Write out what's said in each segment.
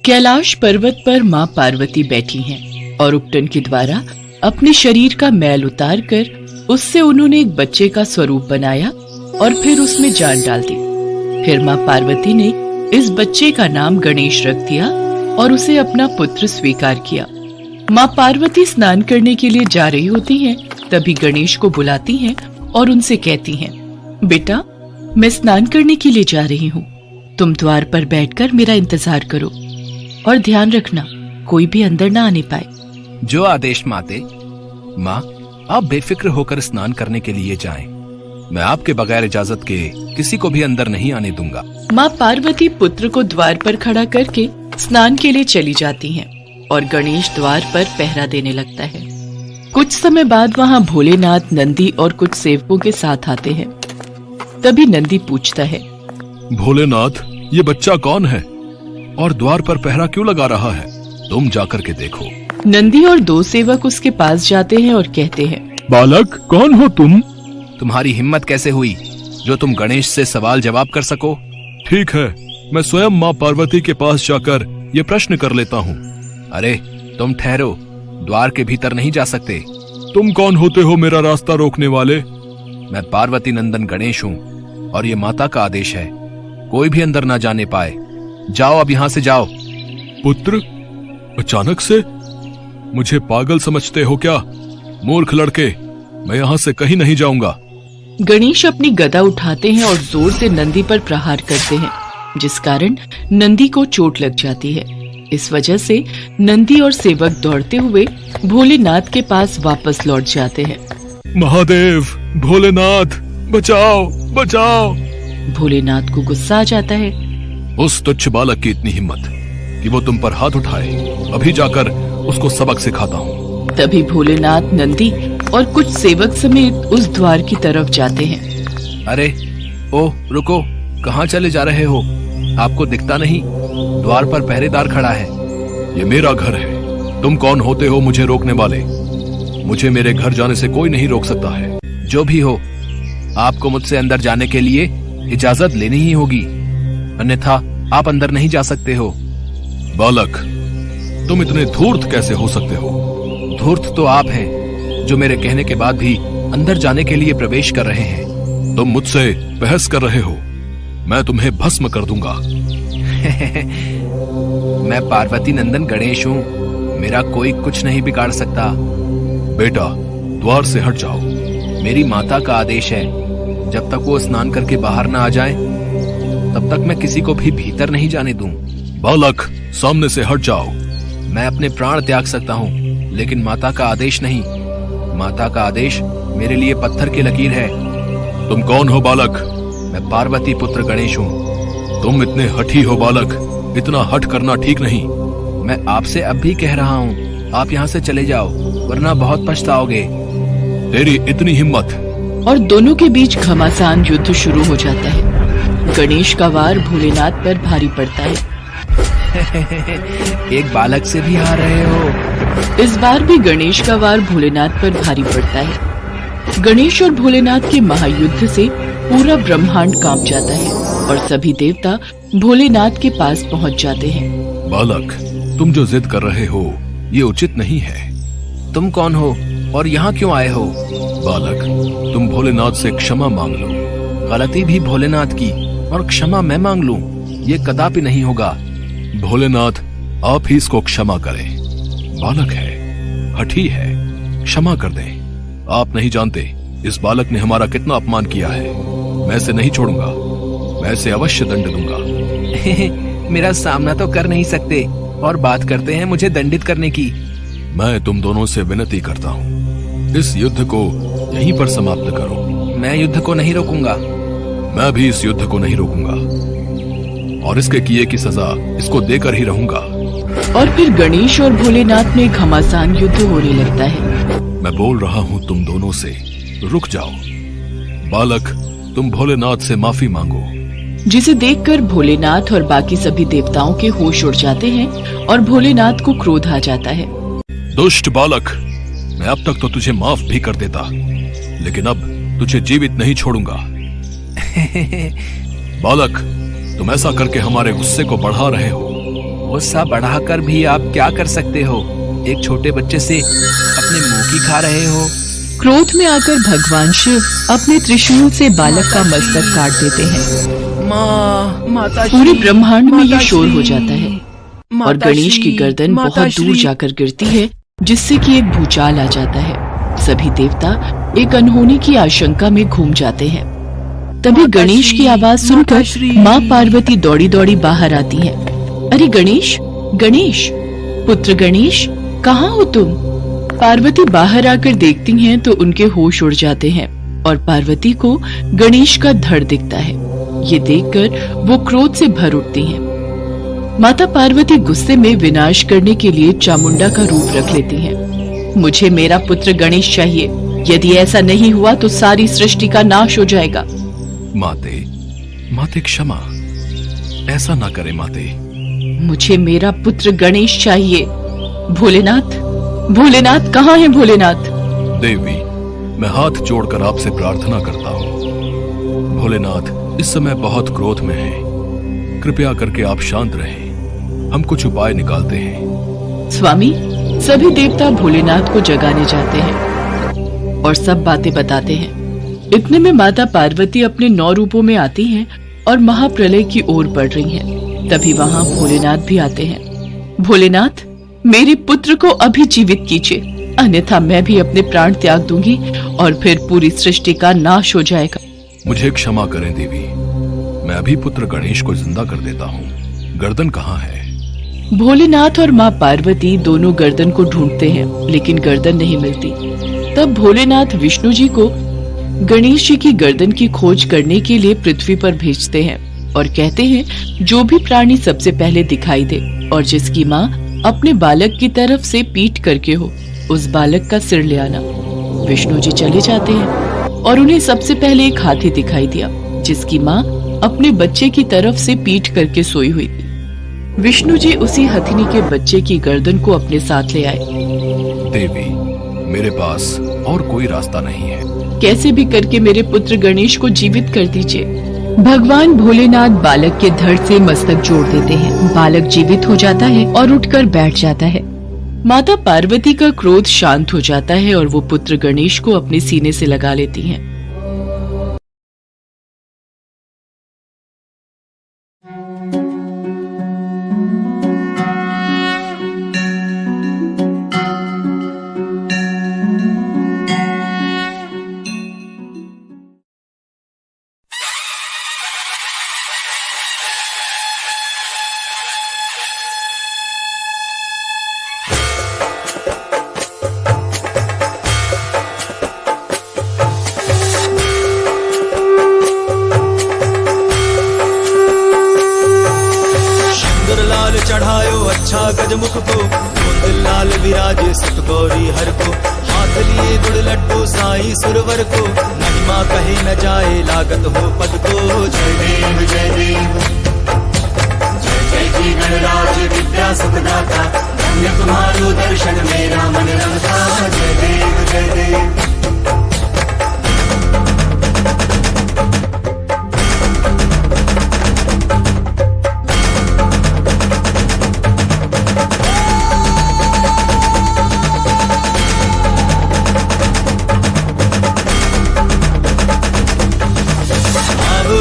कैलाश पर्वत पर माँ पार्वती बैठी हैं और उपटन के द्वारा अपने शरीर का मैल उतार कर उससे उन्होंने एक बच्चे का स्वरूप बनाया और फिर उसमें जान डाल दी। फिर माँ पार्वती ने इस बच्चे का नाम गणेश रख दिया और उसे अपना पुत्र स्वीकार किया। माँ पार्वती स्नान करने के लिए जा रही होती हैं, तभी गणेश को बुलाती हैं और उनसे कहती हैं, बेटा, मैं स्नान करने के लिए जा रही हूँ। तुम द्वार पर बैठकर मेरा इंतजार करो और ध्यान रखना कोई भी अंदर ना आने पाए। जो आदेश माते। माँ, आप बेफिक्र होकर स्नान करने के लिए जाएं। मैं आपके बगैर इजाजत के किसी को भी अंदर नहीं आने दूंगा। माँ पार्वती पुत्र को द्वार पर खड़ा करके स्नान के लिए चली जाती हैं और गणेश द्वार पर पहरा देने लगता है। कुछ समय बाद वहाँ भोलेनाथ, नंदी और कुछ सेवकों के साथ आते हैं। तभी नंदी पूछता है, भोलेनाथ, ये बच्चा कौन है और द्वार पर पहरा क्यों लगा रहा है? तुम जाकर के देखो। नंदी और दो सेवक उसके पास जाते हैं और कहते हैं, बालक, कौन हो तुम? तुम्हारी हिम्मत कैसे हुई जो तुम गणेश से सवाल जवाब कर सको? ठीक है, मैं स्वयं माँ पार्वती के पास जाकर ये प्रश्न कर लेता हूँ। अरे तुम ठहरो, द्वार के भीतर नहीं जा सकते। तुम कौन होते हो मेरा रास्ता रोकने वाले? मैं पार्वती नंदन गणेश हूँ और ये माता का आदेश है, कोई भी अंदर ना जाने पाए। जाओ, अब यहाँ से जाओ। पुत्र, अचानक से मुझे पागल समझते हो क्या? मूर्ख लड़के, मैं यहाँ से कहीं नहीं जाऊंगा। गणेश अपनी गदा उठाते हैं और जोर से नंदी पर प्रहार करते हैं, जिस कारण नंदी को चोट लग जाती है। इस वजह से नंदी और सेवक दौड़ते हुए भोलेनाथ के पास वापस लौट जाते हैं। महादेव, भोलेनाथ, बचाओ, बचाओ। भोलेनाथ को गुस्सा आ जाता है। उस तुच्छ बालक की इतनी हिम्मत कि वो तुम पर हाथ उठाए, अभी जाकर उसको सबक सिखाता हूँ। तभी भोलेनाथ, नंदी और कुछ सेवक समेत उस द्वार की तरफ जाते हैं। अरे ओ रुको, कहाँ चले जा रहे हो? आपको दिखता नहीं? द्वार पर पहरेदार खड़ा है। ये मेरा घर है, तुम कौन होते हो मुझे रोकने वाले? मुझे मेरे घर जाने से कोई नहीं रोक सकता है। जो भी हो, आपको मुझसे अंदर जाने के लिए इजाजत लेनी ही होगी, अन्यथा आप अंदर नहीं जा सकते हो। बालक, तुम इतने धूर्त कैसे हो सकते हो? धूर्त तो आप हैं, जो मेरे कहने के बाद भी अंदर जाने के लिए प्रवेश कर रहे हैं। तुम मुझसे बहस कर रहे हो? मैं तुम्हें भस्म कर दूंगा। मैं पार्वती नंदन गणेश हूँ, मेरा कोई कुछ नहीं बिगाड़ सकता। बेटा, द्वार से हट जाओ। मेरी माता का आदेश है, जब तक वो स्नान करके बाहर ना आ जाए, तब तक मैं किसी को भी भीतर नहीं जाने दूं। बालक, सामने से हट जाओ। मैं अपने प्राण त्याग सकता हूँ, लेकिन माता का आदेश नहीं। माता का आदेश मेरे लिए पत्थर की लकीर है। तुम कौन हो बालक? मैं पार्वती पुत्र गणेश हूँ। तुम इतने हठी हो बालक, इतना हठ करना ठीक नहीं। मैं आपसे अब भी कह रहा हूँ, आप यहाँ से चले जाओ, वरना बहुत पछताओगे। तेरी इतनी हिम्मत! और दोनों के बीच घमासान युद्ध शुरू हो जाता है। गणेश का वार भोलेनाथ पर भारी पड़ता है। एक बालक से भी हार रहे हो। इस बार भी गणेश का वार भोलेनाथ पर भारी पड़ता है। गणेश और भोलेनाथ के महायुद्ध से पूरा ब्रह्मांड कांप जाता है और सभी देवता भोलेनाथ के पास पहुंच जाते हैं। बालक, तुम जो जिद कर रहे हो ये उचित नहीं है। तुम कौन हो और यहाँ क्यों आए हो? बालक, तुम भोलेनाथ से क्षमा मांग लो। गलती भी भोलेनाथ की और क्षमा मैं मांग लूं, ये कदापि नहीं होगा। भोलेनाथ, आप ही इसको क्षमा करें। बालक है, हठी है, क्षमा कर दें। आप नहीं जानते इस बालक ने हमारा कितना अपमान किया है। मैं इसे नहीं छोड़ूंगा, मैं इसे अवश्य दंड दूंगा। मेरा सामना तो कर नहीं सकते और बात करते हैं मुझे दंडित करने की। मैं तुम दोनों से विनती करता हूँ, इस युद्ध को यहीं पर समाप्त करो। मैं युद्ध को नहीं रोकूंगा। मैं भी इस युद्ध को नहीं रोकूंगा और इसके किए की सजा इसको देकर ही रहूंगा। और फिर गणेश और भोलेनाथ में घमासान युद्ध होने लगता है। मैं बोल रहा हूँ तुम दोनों से, रुक जाओ। बालक, तुम भोलेनाथ से माफी मांगो। जिसे देखकर भोलेनाथ और बाकी सभी देवताओं के होश उड़ जाते हैं और भोलेनाथ को क्रोध आ जाता है। दुष्ट बालक, मैं अब तक तो तुझे माफ भी कर देता, लेकिन अब तुझे जीवित नहीं छोड़ूंगा। बालक, तुम ऐसा करके हमारे गुस्से को बढ़ा रहे हो। गुस्सा बढ़ाकर भी आप क्या कर सकते हो? एक छोटे बच्चे से अपने मुंह की खा रहे हो। क्रोध में आकर भगवान शिव अपने त्रिशूल से बालक का मस्तक काट देते हैं। माताश्री, पूरे ब्रह्मांड में ये माताश्री, शोर हो जाता है और गणेश की गर्दन बहुत माताश्री। दूर जाकर गिरती है, जिससे कि एक भूचाल आ जाता है। सभी देवता एक अनहोनी की आशंका में घूम जाते हैं। तभी गणेश की आवाज सुनकर माताश्री। माँ पार्वती दौड़ी दौड़ी बाहर आती हैं। अरे गणेश, गणेश, पुत्र गणेश, कहाँ हो तुम? पार्वती बाहर आकर देखती हैं तो उनके होश उड़ जाते हैं और पार्वती को गणेश का धड़ दिखता है। ये देखकर वो क्रोध से भर उठती हैं। माता पार्वती गुस्से में विनाश करने के लिए चामुंडा का रूप रख लेती हैं। मुझे मेरा पुत्र गणेश चाहिए, यदि ऐसा नहीं हुआ तो सारी सृष्टि का नाश हो जाएगा। माते क्षमा, ऐसा ना करे माते। मुझे मेरा पुत्र गणेश चाहिए। भोलेनाथ, भोलेनाथ, कहाँ है भोलेनाथ? देवी, मैं हाथ जोड़कर आपसे प्रार्थना करता हूँ। भोलेनाथ इस समय बहुत क्रोध में हैं। कृपया करके आप शांत रहें, हम कुछ उपाय निकालते हैं। स्वामी, सभी देवता भोलेनाथ को जगाने जाते हैं और सब बातें बताते हैं। इतने में माता पार्वती अपने 9 रूपों में आती हैं और महाप्रलय की ओर बढ़ रही हैं। तभी वहाँ भोलेनाथ भी आते हैं। भोलेनाथ, मेरे पुत्र को अभी जीवित कीजिए, अन्यथा मैं भी अपने प्राण त्याग दूंगी और फिर पूरी सृष्टि का नाश हो जाएगा। मुझे क्षमा करें देवी, मैं अभी पुत्र गणेश को जिंदा कर देता हूँ। गर्दन कहाँ है? भोलेनाथ और माँ पार्वती दोनों गर्दन को ढूंढते हैं, लेकिन गर्दन नहीं मिलती। तब भोलेनाथ विष्णु जी को गणेश जी की गर्दन की खोज करने के लिए पृथ्वी पर भेजते हैं और कहते हैं, जो भी प्राणी सबसे पहले दिखाई दे और जिसकी माँ अपने बालक की तरफ से पीठ करके हो, उस बालक का सिर ले आना। विष्णु जी चले जाते हैं और उन्हें सबसे पहले एक हाथी दिखाई दिया, जिसकी माँ अपने बच्चे की तरफ से पीठ करके सोई हुई थी। विष्णु जी उसी हथिनी के बच्चे की गर्दन को अपने साथ ले आए। देवी, मेरे पास और कोई रास्ता नहीं है। कैसे भी करके मेरे पुत्र गणेश को जीवित कर दीजिए। भगवान भोलेनाथ बालक के धड़ से मस्तक जोड़ देते हैं। बालक जीवित हो जाता है और उठकर बैठ जाता है। माता पार्वती का क्रोध शांत हो जाता है और वो पुत्र गणेश को अपने सीने से लगा लेती हैं। चढ़ायो अच्छा गजमुख को, कुंद लाल विराजे सुत गौरी हर को। हाथ लिए गुड़ लड्डू साई सुरवर को, महिमा कहे न जाए लागत हो पद को। जय देव जय देव, जय जय जी गणराज विद्या सुखदाता। धन्य तुम्हारो दर्शन मेरा मन रमता। जय देव जय देव।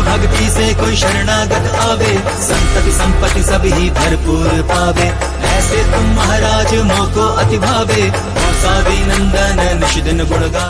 भक्ति से कोई शरणागत आवे, संतति संपत्ति सब ही भरपूर पावे। ऐसे तुम महाराज मोको अति भावे, नंदन निश दिन गुण गा।